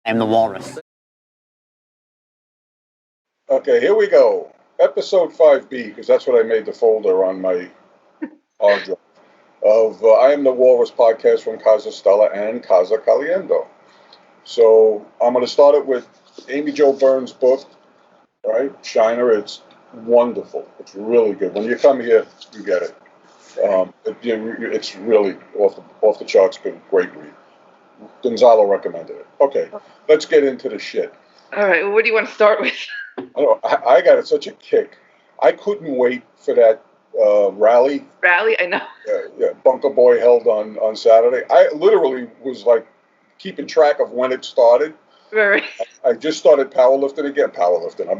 I'm the Walrus. Okay, here we go. Episode 5B, because that's what I made the folder on my hard drive, of I Am the Walrus podcast from Casa Stella and Casa Caliendo. So I'm going to start it with Amy Jo Burns' book, right? Shiner. It's wonderful. It's really good. When you come here, you get it. It's really off the charts good, great read. Gonzalo recommended it. Okay, let's get into the shit. All right, well, what do you want to start with? I got such a kick. I couldn't wait for that rally. Rally, I know. Bunker Boy held on Saturday. I literally was like keeping track of when it started. Right. I just started powerlifting again.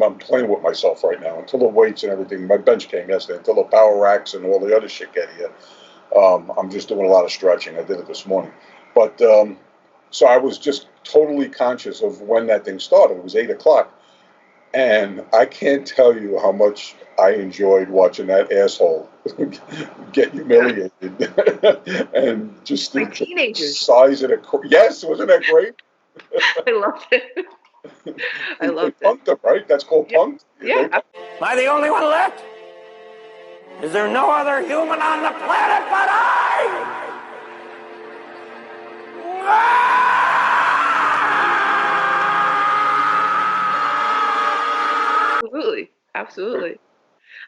I'm playing with myself right now until the weights and everything. My bench came yesterday. Until the power racks and all the other shit get here. I'm just doing a lot of stretching. I did it this morning. But so I was just totally conscious of when that thing started. It was 8 o'clock. And I can't tell you how much I enjoyed watching that asshole get humiliated. And just like teenagers. Size of the... Yes, wasn't that great? I loved it. I loved it. Punked him, right? That's called punked? Yeah. Am I the only one left? Is there no other human on the planet but I? Absolutely.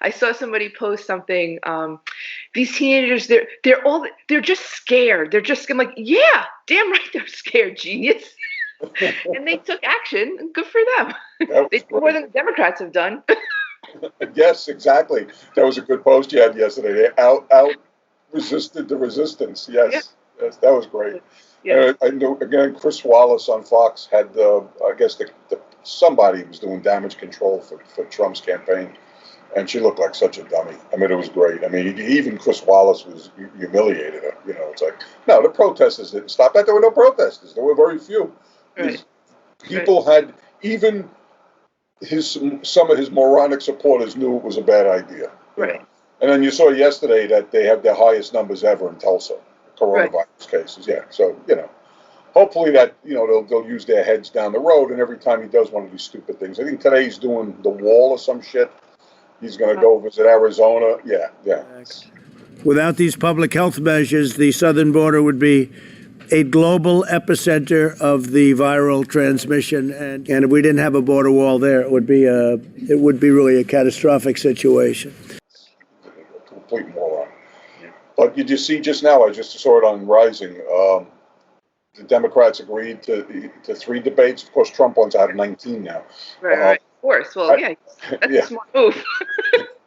I saw somebody post something. These teenagers, they're just scared. I'm like, yeah, damn right, they're scared, genius. And they took action. And good for them. They did more than the Democrats have done. Yes, exactly. That was a good post you had yesterday. They out resisted the resistance. Yes, yes, that was great. Yeah. I know, again, Chris Wallace on Fox had, I guess, somebody was doing damage control for Trump's campaign, and she looked like such a dummy. I mean, it was great. I mean, even Chris Wallace was humiliated her. You know, it's like, no, the protesters didn't stop that. There were no protesters. There were very few. Right. People had, even some of his moronic supporters knew it was a bad idea. Right. Know? And then you saw yesterday that they have their highest numbers ever in Tulsa, coronavirus cases. Yeah, so, hopefully that, they'll use their heads down the road, and every time he does one of these stupid things. I think today he's doing the wall or some shit. He's going to go visit Arizona. Yeah. Without these public health measures, the southern border would be a global epicenter of the viral transmission. And if we didn't have a border wall there, it would be really a catastrophic situation. Complete moron. But you just see just now, I just saw it on Rising, the Democrats agreed to 3 debates. Of course, Trump wants out of 19 now. Right. Of course. Well, that's a smart move.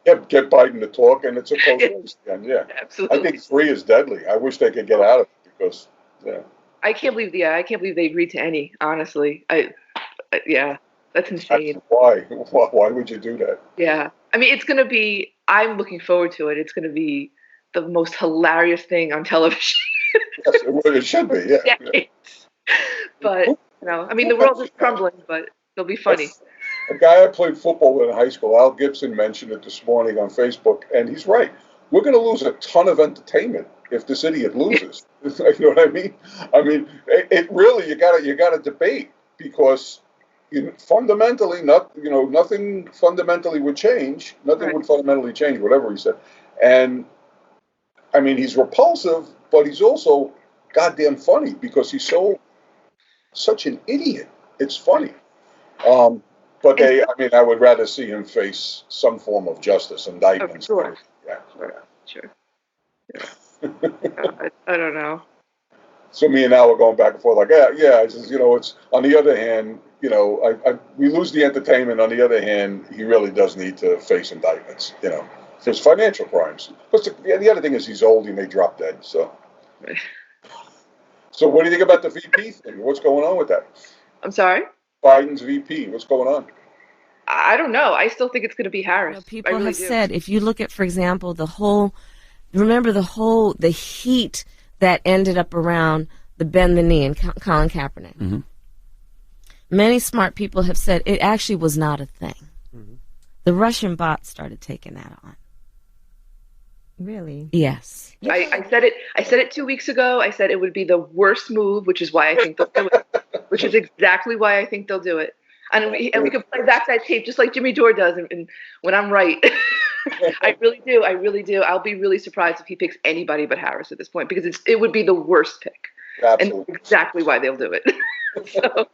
Get Biden to talk, and it's a close race again. Yeah, absolutely. I think 3 is deadly. I wish they could get out of it because, I can't believe they agreed to any. Honestly, that's insane. Why would you do that? Yeah, I mean, it's going to be. I'm looking forward to it. It's going to be the most hilarious thing on television. Yes, it should be. Yeah. But I mean, the world is crumbling, but it'll be funny. A guy I played football with in high school, Al Gibson, mentioned it this morning on Facebook, and he's right. We're going to lose a ton of entertainment if this idiot loses. You know what I mean? I mean, it really you got to debate, because fundamentally, nothing fundamentally would change. Nothing would fundamentally change, whatever he said. And I mean, he's repulsive, but he's also goddamn funny, because he's such an idiot. It's funny. But I would rather see him face some form of justice, indictment. Sure. Yeah. Sure. Yeah. I don't know. So me and Al were going back and forth, like, I says, it's, on the other hand, we lose the entertainment. On the other hand, he really does need to face indictments, for his financial crimes. But the other thing is, he's old, he may drop dead, so. Right. So what do you think about the VP thing? What's going on with that? I'm sorry? Biden's VP, what's going on? I don't know. I still think it's going to be Harris. People have said, if you look at, for example, the heat that ended up around the bend the knee and Colin Kaepernick. Mm-hmm. Many smart people have said it actually was not a thing. Mm-hmm. The Russian bot started taking that on. Really? Yes. I said it 2 weeks ago. I said it would be the worst move, which is why I think they'll do it. which is exactly why I think they'll do it. And we can play back that tape just like Jimmy Dore does, and when I'm right. I really do. I'll be really surprised if he picks anybody but Harris at this point, because it would be the worst pick. Absolutely. And exactly why they'll do it. So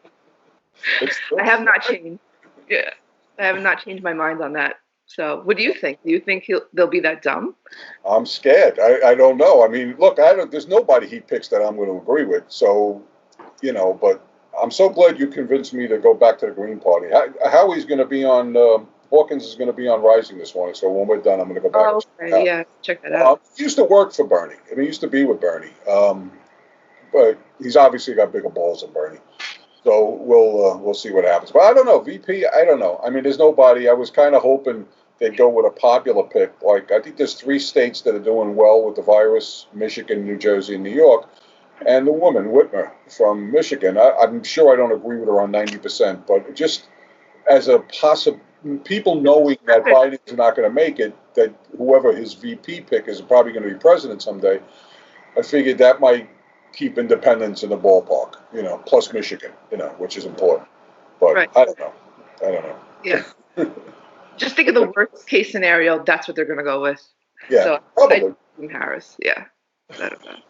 I have not changed. Yeah, I have not changed my mind on that. So what do you think? Do you think they'll be that dumb? I'm scared. I don't know. I mean, look, there's nobody he picks that I'm going to agree with. So, but I'm so glad you convinced me to go back to the Green Party. Howie's going to be on, Hawkins is going to be on Rising this morning. So when we're done, I'm going to go back. Oh, okay. Yeah, check that out. He used to work for Bernie. I mean, he used to be with Bernie. But he's obviously got bigger balls than Bernie. So we'll see what happens. But I don't know. VP, I don't know. I mean, there's nobody. I was kind of hoping they'd go with a popular pick. Like, I think there's 3 states that are doing well with the virus: Michigan, New Jersey, and New York. And the woman, Whitmer, from Michigan. I'm sure I don't agree with her on 90%, but just as a possible, people knowing that Biden's not going to make it, that whoever his VP pick is probably going to be president someday, I figured that might keep independents in the ballpark, plus Michigan, which is important. But right. I don't know. Yeah. Just think of the worst case scenario. That's what they're going to go with. Yeah, so probably. Harris. Yeah. I don't know.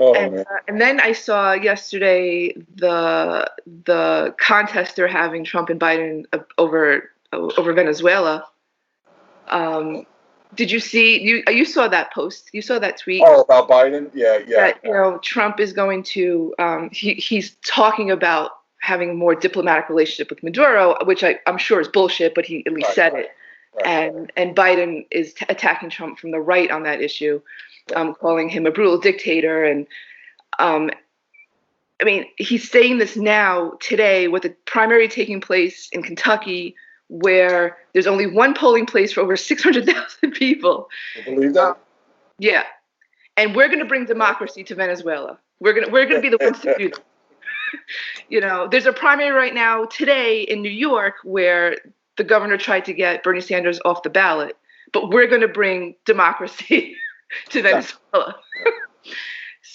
Man. And then I saw yesterday the contest they're having, Trump and Biden, over Venezuela. Did you see? You saw that post? You saw that tweet? Oh, about Biden? Yeah. That, Trump is going to. He's talking about having a more diplomatic relationship with Maduro, which I'm sure is bullshit, but he at least said it. Right. And Biden is attacking Trump from the right on that issue, calling him a brutal dictator. And I mean, he's saying this now today with the primary taking place in Kentucky, where there's only one polling place for over 600,000 people. You believe that? Yeah. And we're going to bring democracy to Venezuela. We're going to be the ones to do that. There's a primary right now today in New York where the governor tried to get Bernie Sanders off the ballot, but we're going to bring democracy to Venezuela.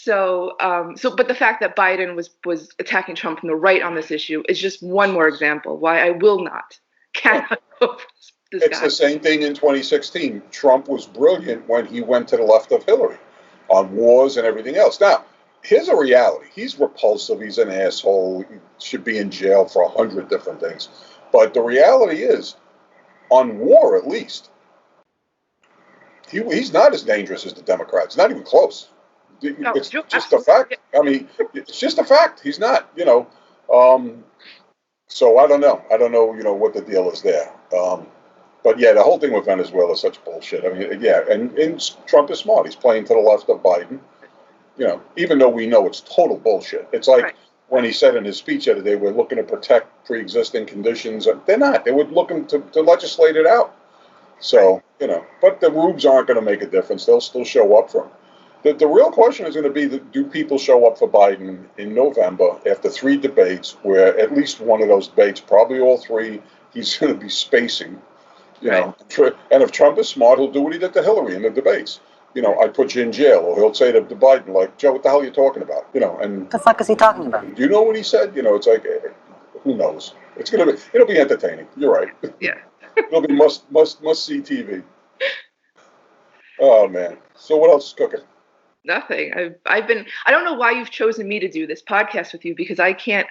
But the fact that Biden was attacking Trump from the right on this issue is just one more example why I cannot go for this It's guy. The same thing in 2016. Trump was brilliant when he went to the left of Hillary on wars and everything else. Now, here's a reality. He's repulsive. He's an asshole. He should be in jail for 100 different things. But the reality is, on war at least, he's not as dangerous as the Democrats. Not even close. It's just a fact. I mean, it's just a fact. He's not, So I don't know. What the deal is there. But yeah, the whole thing with Venezuela is such bullshit. I mean, yeah, and Trump is smart. He's playing to the left of Biden. Even though we know it's total bullshit. It's like when he said in his speech the other day, we're looking to protect pre-existing conditions. They're not. They were looking to legislate it out. So, but the rubes aren't going to make a difference. They'll still show up for him. The real question is going to be, do people show up for Biden in November after 3 debates, where at least one of those debates, probably all 3, he's going to be spacing, know. And if Trump is smart, he'll do what he did to Hillary in the debates. I'd put you in jail. Or he'll say to Biden, like, Joe, what the hell are you talking about? And the fuck is he talking about? Do you know what he said? It's like, who knows? It'll be entertaining. You're right. Yeah. It'll be must see TV. Oh man. So what else is cooking? Nothing. I don't know why you've chosen me to do this podcast with you, because I can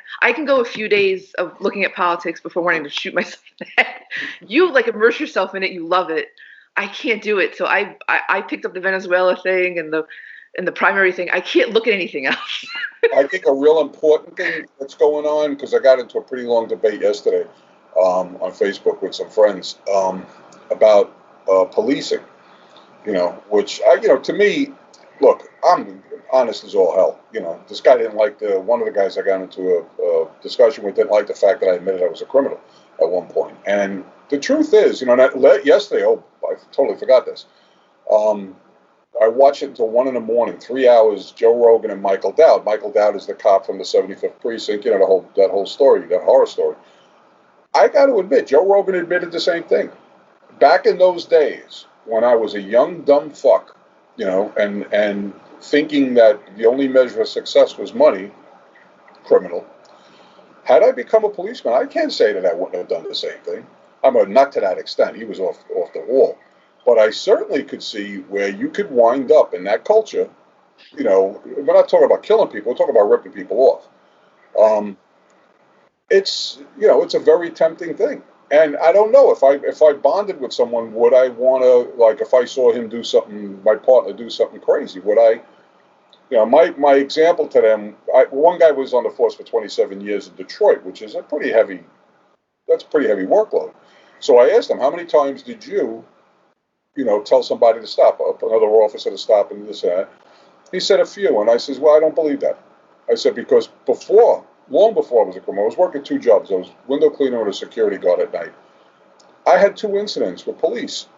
go a few days of looking at politics before wanting to shoot myself in the head. You immerse yourself in it. You love it. I can't do it. So I picked up the Venezuela thing and the primary thing. I can't look at anything else. I think a real important thing that's going on, because I got into a pretty long debate yesterday on Facebook with some friends about policing, which to me, look, I'm honest as all hell. This guy didn't like one of the guys I got into a discussion with didn't like the fact that I admitted I was a criminal at one point. And the truth is, yesterday, I totally forgot this. I watched it until 1 a.m, 3 hours, Joe Rogan and Michael Dowd. Michael Dowd is the cop from the 75th Precinct, that whole story, that horror story. I got to admit, Joe Rogan admitted the same thing. Back in those days, when I was a young, dumb fuck, and thinking that the only measure of success was money, criminal. Had I become a policeman, I can't say that I wouldn't have done the same thing. I mean, not to that extent. He was off the wall. But I certainly could see where you could wind up in that culture. You know, we're not talking about killing people. We're talking about ripping people off. It's a very tempting thing. And I don't know if I bonded with someone, would I want to, like, if I saw him do something, my partner do something crazy, would I? You know, my example to them, one guy was on the force for 27 years in Detroit, which is a pretty heavy workload. So I asked him, how many times did you tell somebody to stop, another officer to stop and this and that? He said a few. And I says, well, I don't believe that. I said, because long before I was a criminal, I was working 2 jobs. I was window cleaner and a security guard at night. I had 2 incidents with police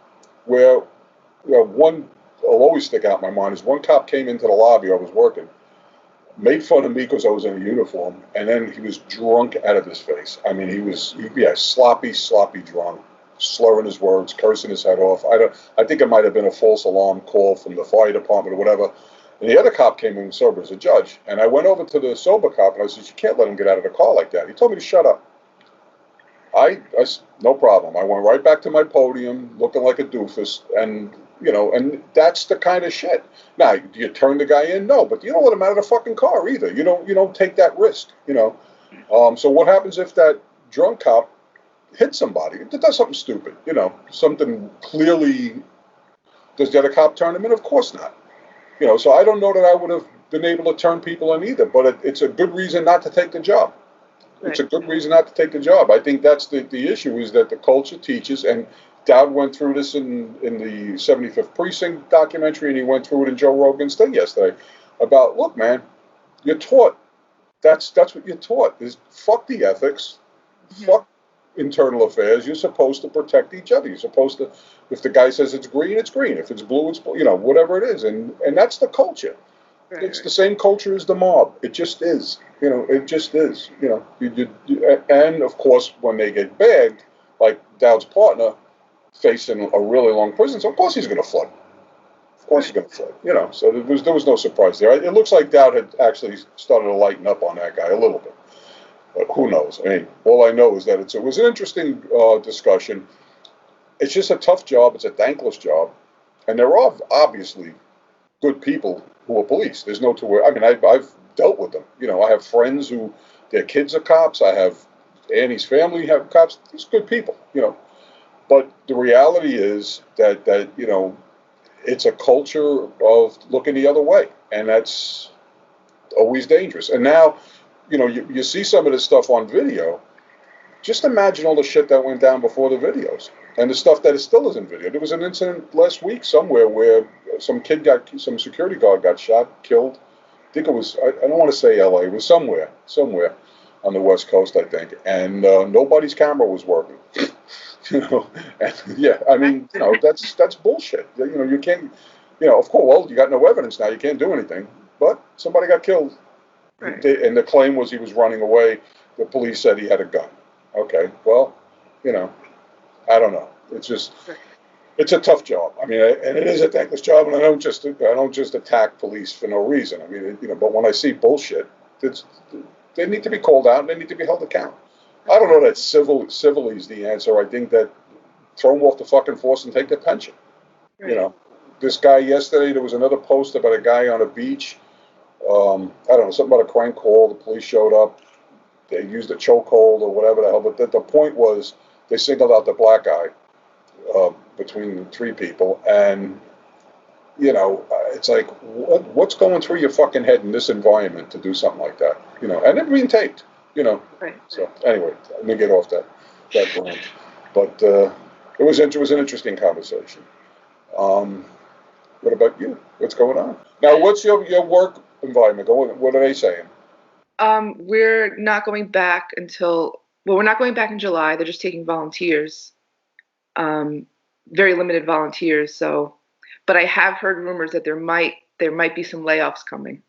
where one will always stick out in my mind is one cop came into the lobby I was working, made fun of me because I was in a uniform, and then he was drunk out of his face. I mean, he was sloppy drunk, slurring his words, cursing his head off. I think it might have been a false alarm call from the fire department or whatever. And the other cop came in sober as a judge. And I went over to the sober cop and I said, you can't let him get out of the car like that. He told me to shut up. I no problem. I went right back to my podium looking like a doofus. And, and that's the kind of shit. Now, do you turn the guy in? No, but you don't let him out of the fucking car either. You don't take that risk, So what happens if that drunk cop hits somebody? It does something stupid, something clearly. Does the other cop turn him in? Of course not. So I don't know that I would have been able to turn people in either, but it's a good reason not to take the job. Right. It's a good reason not to take the job. I think that's the issue is that the culture teaches, and Dowd went through this in the 75th Precinct documentary, and he went through it in Joe Rogan's thing yesterday about, look, man, you're taught. That's what you're taught is fuck the ethics, fuck internal affairs. You're supposed to protect each other. You're supposed to, if the guy says it's green, it's green. If it's blue, it's blue. Whatever it is, and that's the culture. Right. It's the same culture as the mob. It just is. It just is. And of course, when they get bagged, like Dowd's partner facing a really long prison, so of course he's going to flood. Of course he's going to flood. So there was no surprise there. It looks like Dowd had actually started to lighten up on that guy a little bit. But who knows? I mean, all I know is that it was an interesting discussion. It's just a tough job. It's a thankless job. And there are obviously good people who are police. There's no two ways. I mean, I've dealt with them. I have friends who, their kids are cops. I have Annie's family have cops. These good people, But the reality is that it's a culture of looking the other way. And that's always dangerous. And now, you see some of this stuff on video. Just imagine all the shit that went down before the videos and the stuff that still is in video. There was an incident last week somewhere where some security guard got shot, killed. I think it was, I don't want to say LA, it was somewhere on the West Coast, I think. And nobody's camera was working. And yeah, I mean, that's bullshit. You can't, of course, well, you got no evidence now. You can't do anything. But somebody got killed. Right. And the claim was he was running away. The police said he had a gun. Okay, well, I don't know. It's just, it's a tough job. I mean, and it is a thankless job, and I don't just attack police for no reason. I mean, but when I see bullshit, they need to be called out and they need to be held accountable. I don't know that civilly is the answer. I think that throw them off the fucking force and take their pension. Right. This guy yesterday, there was another post about a guy on a beach. I don't know, something about a crank call. The police showed up. They used a chokehold or whatever the hell. But the point was they singled out the black guy between the 3 people. And, it's like, what's going through your fucking head in this environment to do something like that? And it's being taped, Right. So anyway, let me get off that brand. But it was an interesting conversation. What about you? What's going on? Now, what's your work environment going? What are they saying? We're not going back we're not going back in July. They're just taking volunteers, very limited volunteers. So, but I have heard rumors that there might be some layoffs coming.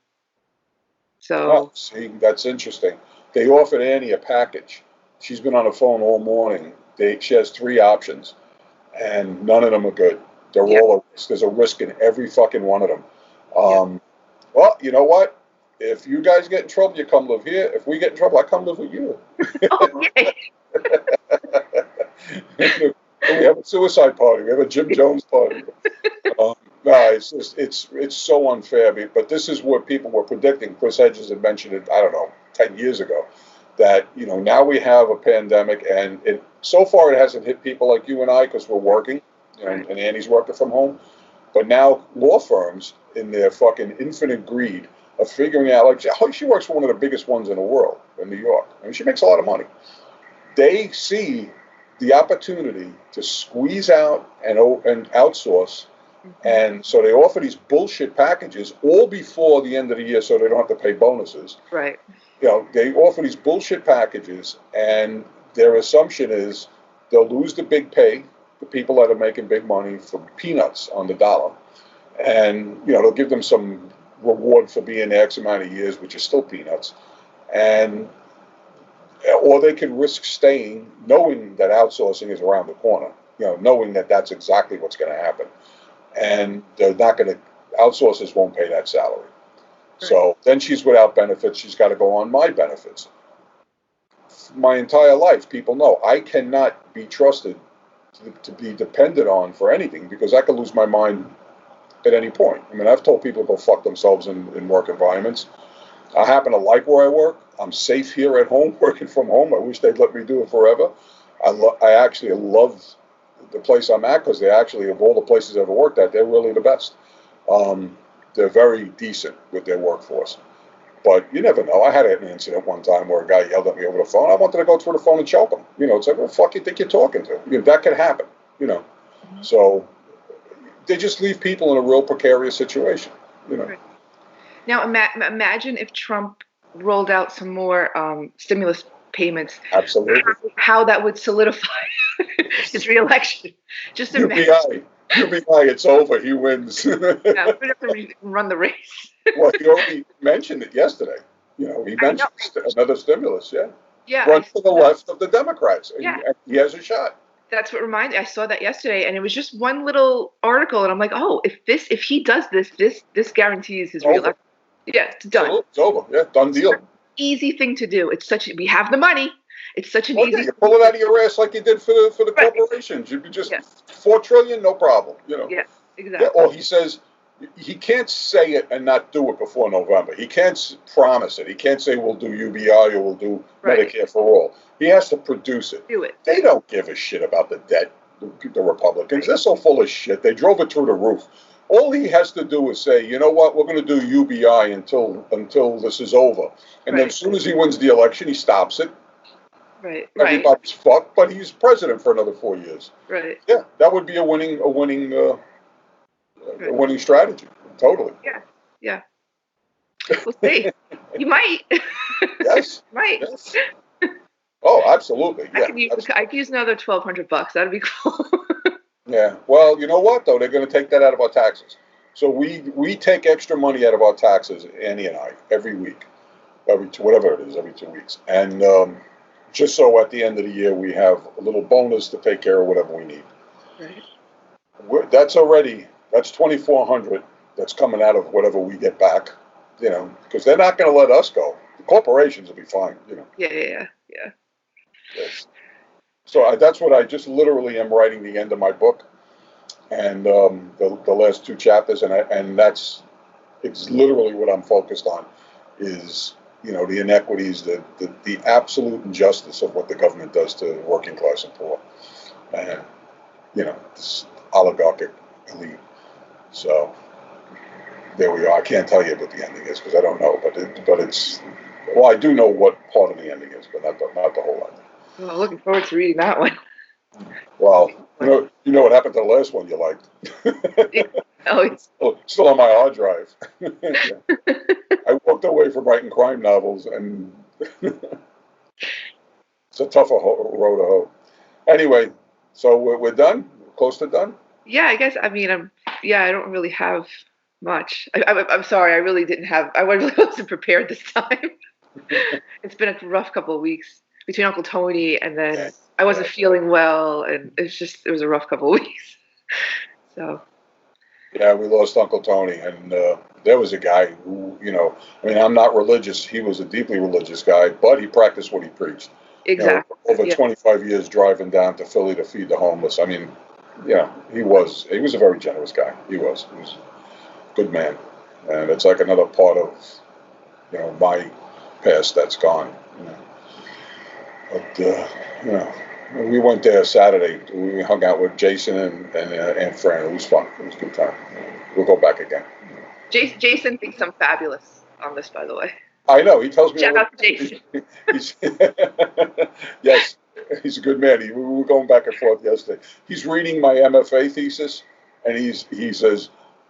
So, see, that's interesting. They offered Annie a package. She's been on the phone all morning. She has 3 options, and none of them are good. They're all a risk. There's a risk in every fucking one of them. Well, you know what? if you guys get in trouble, you come live here. If we get in trouble, I come live with you. Okay. We have a suicide party. We have a Jim Jones party. No, it's so unfair. But this is what people were predicting. Chris Hedges had mentioned it, I don't know, 10 years ago, that, now we have a pandemic, and so far it hasn't hit people like you and I because we're working, and Annie's working from home. But now law firms, in their fucking infinite greed of figuring out, like, she works for one of the biggest ones in the world in New York. I mean, she makes a lot of money. They see the opportunity to squeeze out and outsource. And so they offer these bullshit packages all before the end of the year so they don't have to pay bonuses. Right. They offer these bullshit packages, and their assumption is they'll lose the big pay, the people that are making big money, for peanuts on the dollar. And, they'll give them some reward for being there X amount of years, which is still peanuts. Or they can risk staying knowing that outsourcing is around the corner, knowing that that's exactly what's going to happen. And they're not going to, outsourcers won't pay that salary. Right. So then she's without benefits. She's got to go on my benefits. My entire life, people know I cannot be trusted to be depended on for anything, because I could lose my mind at any point. I mean, I've told people to go fuck themselves in work environments. I happen to like where I work. I'm safe here at home, working from home. I wish they'd let me do it forever. I actually love the place I'm at, because they actually, of all the places I've ever worked at, they're really the best. They're very decent with their workforce. But you never know. I had an incident one time where a guy yelled at me over the phone. I wanted to go through the phone and choke him. It's like, what the fuck you think you're talking to? That could happen, Mm-hmm. So they just leave people in a real precarious situation, Right. Now, imagine if Trump rolled out some more stimulus payments. Absolutely. How that would solidify his reelection. Just imagine. UBI, it's over. He wins. Yeah, we're going to have to run the race. Well, he already mentioned it yesterday. He mentioned another stimulus, yeah. Yeah. Run to the left of the Democrats. Yeah. And he has a shot. That's what reminded me. I saw that yesterday, and it was just one little article, and I'm like, oh, if he does this guarantees his reelection. Yeah, it's done. It's over. Yeah, done deal. Easy thing to do. We have the money. It's such an easy. You pull it out of your ass like you did for the corporations. You'd be just $4 trillion, no problem. Yeah, exactly. Yeah, or he says he can't say it and not do it before November. He can't promise it. He can't say we'll do UBI or we'll do Medicare for all. He has to produce it. Do it. They don't give a shit about the debt. The Republicans, they're so full of shit. They drove it through the roof. All he has to do is say, you know what, we're going to do UBI until this is over. And then as soon as he wins the election, he stops it. Right. Everybody's fucked, but he's president for another 4 years. Right. Yeah, that would be a winning strategy. Totally. Yeah. We'll see. You might. Yes. Might. Yes. Oh, absolutely. Yeah. I could use another $1,200. That'd be cool. Yeah. Well, you know what though? They're going to take that out of our taxes. So we take extra money out of our taxes, Annie and I, every week, every 2 weeks, and just so at the end of the year we have a little bonus to take care of whatever we need. Right. That's $2,400 that's coming out of whatever we get back, because they're not going to let us go. The corporations will be fine, Yeah. Yes. So that's what I just literally am writing the end of my book, and the last 2 chapters, and it's literally what I'm focused on is the inequities, the absolute injustice of what the government does to working class and poor, and this oligarchic elite. So there we are. I can't tell you what the ending is because I don't know, but it's I do know what part of the ending is, but not the whole ending. Well, looking forward to reading that one. Well, you know what happened to the last one you liked. It's still on my hard drive. I walked away from writing crime novels, and it's a tougher road to hoe. Anyway, so we're done. We're close to done. Yeah, I guess. I mean, I don't really have much. I'm sorry. I really didn't have. I really wasn't prepared this time. It's been a rough couple of weeks between Uncle Tony and then I wasn't feeling well, and it was a rough couple of weeks. So. Yeah, we lost Uncle Tony, and there was a guy who, I mean, I'm not religious. He was a deeply religious guy, but he practiced what he preached. Exactly. Over 25 years driving down to Philly to feed the homeless. I mean, he was a very generous guy. He was a good man, and it's like another part of, my past that's gone. But we went there Saturday. We hung out with Jason and Aunt Fran. It was fun. It was a good time. We'll go back again. Jason thinks I'm fabulous on this, by the way. I know. He tells me. Shout out to Jason. Yes, he's a good man. We were going back and forth yesterday. He's reading my MFA thesis, and he says,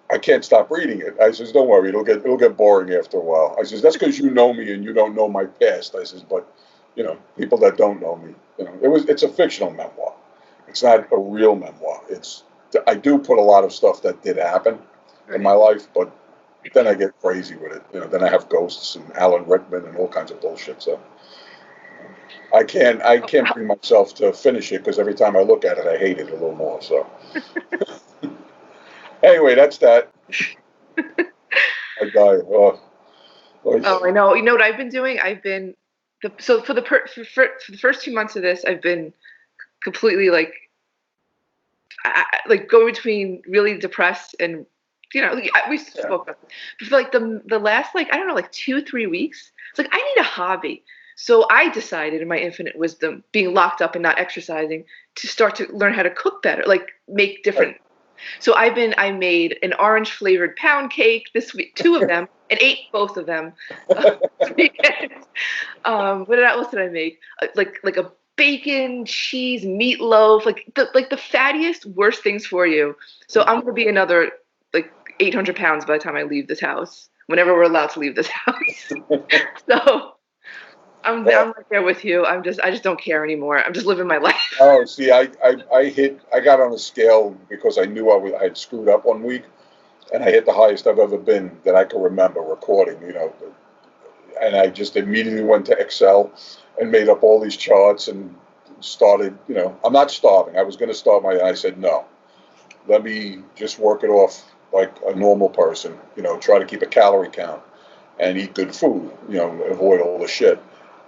I can't stop reading it. I says, don't worry, it'll get boring after a while. I says, that's because you know me and you don't know my past. I says, but people that don't know me, it's a fictional memoir. It's not a real memoir. I do put a lot of stuff that did happen in my life, but then I get crazy with it. Then I have ghosts and Alan Rickman and all kinds of bullshit. So I can't bring myself to finish it because every time I look at it, I hate it a little more. So anyway, that's that. I die. Oh, I know. You know what I've been doing? So for the first 2 months of this, I've been completely like going between really depressed and we spoke about this. But for like the last 2-3 weeks, it's like I need a hobby. So I decided, in my infinite wisdom, being locked up and not exercising, to start to learn how to cook better, like make different. So I made an orange flavored pound cake this week, 2 of them, and ate both of them. What else did I make? Like a bacon, cheese, meatloaf, like the fattiest, worst things for you. So I'm gonna be another 800 pounds by the time I leave this house, whenever we're allowed to leave this house. So I'm right there with you. I just don't care anymore. I'm just living my life. Oh, see, I got on a scale because I knew I had screwed up one week, and I hit the highest I've ever been that I can remember recording, and I just immediately went to Excel and made up all these charts and started, I'm not starving. I was going to starve I said, no, let me just work it off like a normal person, try to keep a calorie count and eat good food, avoid all the shit.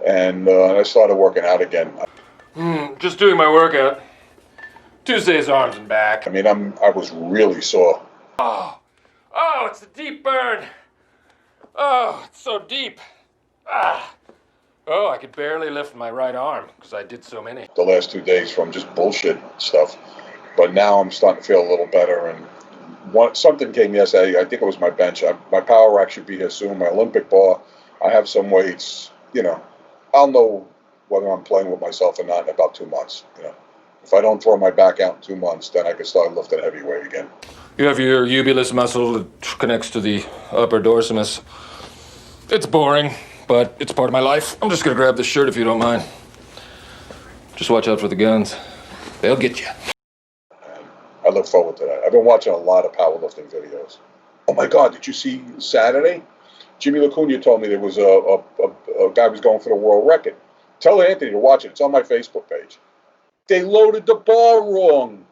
And I started working out again. Just doing my workout. Tuesday's arms and back. I mean, I was really sore. Oh, it's a deep burn. Oh, it's so deep. Oh, I could barely lift my right arm because I did so many. The last 2 days from just bullshit stuff. But now I'm starting to feel a little better. And something came yesterday. I think it was my bench. My power rack should be here soon. My Olympic bar. I have some weights. I'll know whether I'm playing with myself or not in about 2 months. If I don't throw my back out in 2 months, then I can start lifting heavy weight again. You have your ubulus muscle that connects to the upper dorsimus. It's boring, but it's part of my life. I'm just gonna grab this shirt if you don't mind. Just watch out for the guns. They'll get you. I look forward to that. I've been watching a lot of powerlifting videos. Oh my God, did you see Saturday? Jimmy LaCuna told me there was a guy was going for the world record. Tell Anthony to watch it. It's on my Facebook page. They loaded the bar wrong.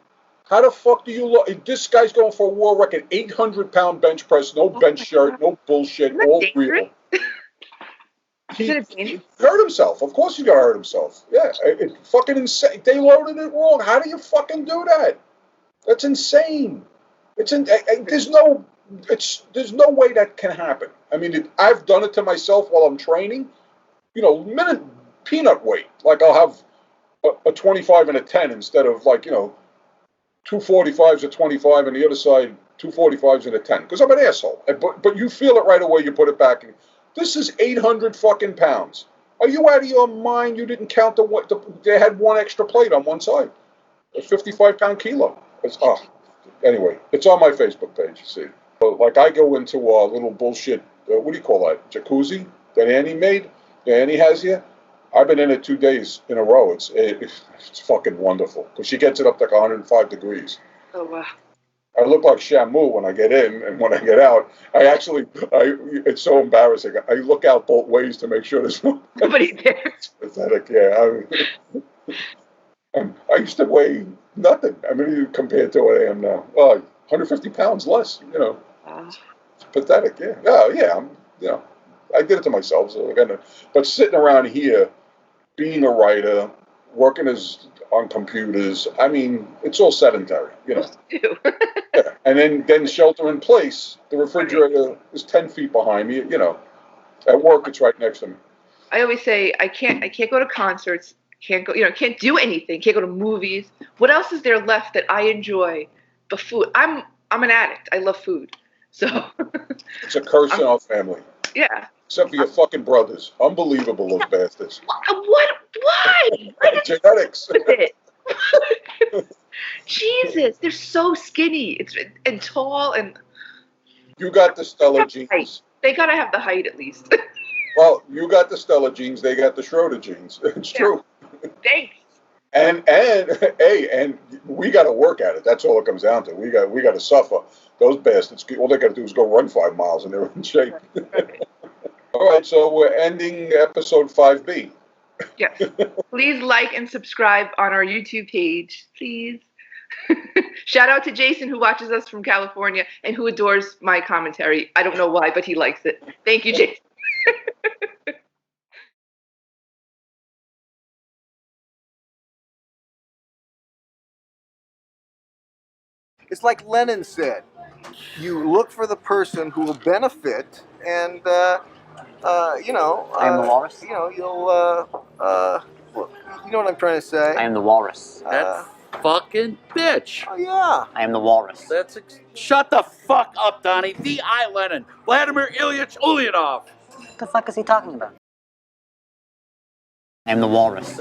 How the fuck do you load? This guy's going for a world record, 800-pound bench press, no bench shirt, no bullshit, all real. He hurt himself. Of course he's going to hurt himself. Yeah, it's fucking insane. They loaded it wrong. How do you fucking do that? That's insane. There's no way that can happen. I mean, I've done it to myself while I'm training. Minute peanut weight. Like I'll have a 25 and a 10 instead of 2 45s a 25 and the other side 2 45s and a 10. Because I'm an asshole. But you feel it right away. You put it back. This is 800 fucking pounds. Are you out of your mind? You didn't count they had one extra plate on one side. A 55-pound kilo. Anyway, it's on my Facebook page. You see. Like I go into a little bullshit, what do you call that, jacuzzi that Annie made, that Annie has here. I've been in it 2 days in a row. It's fucking wonderful because she gets it up to 105 degrees. Oh, wow. I look like Shamu when I get in, and when I get out, it's so embarrassing. I look out both ways to make sure there's nobody there. It's pathetic, yeah. I used to weigh nothing. I mean, compared to what I am now. Well, 150 pounds less. You know, Wow. it's pathetic. Yeah. Oh, yeah. I did it to myself. So but sitting around here, being a writer, working on computers. I mean, it's all sedentary. You know. Ew. Yeah. And then shelter in place. The refrigerator is 10 feet behind me. You know, at work it's right next to me. I always say I can't go to concerts, can't do anything, can't go to movies. What else is there left that I enjoy but food? I'm an addict. I love food. So It's a curse in our family. yeah. Except for your fucking brothers. Unbelievable, those bastards. What? Why? Genetics. With it? Jesus, they're so skinny. And tall and You got the stellar genes. they gotta have the height at least. Well, you got the stellar genes. They got the Schroeder genes. It's true. Thanks. And we got to work at it. That's all it comes down to. We got to suffer. Those bastards. All they got to do is go run 5 miles, and they're in shape. All right, so we're ending episode 5B. Yes. Please like and subscribe on our YouTube page, please. Shout out to Jason, who watches us from California and who adores my commentary. I don't know why, but he likes it. Thank you, Jason. It's like Lenin said, you look for the person who will benefit, and you know. I am the Walrus. You know, you'll you know what I'm trying to say. I am the Walrus. That fucking bitch. Oh yeah. I am the Walrus. Shut the fuck up, Donnie. V.I. Lenin. Vladimir Ilyich Ulyanov. What the fuck is he talking about? I am the Walrus.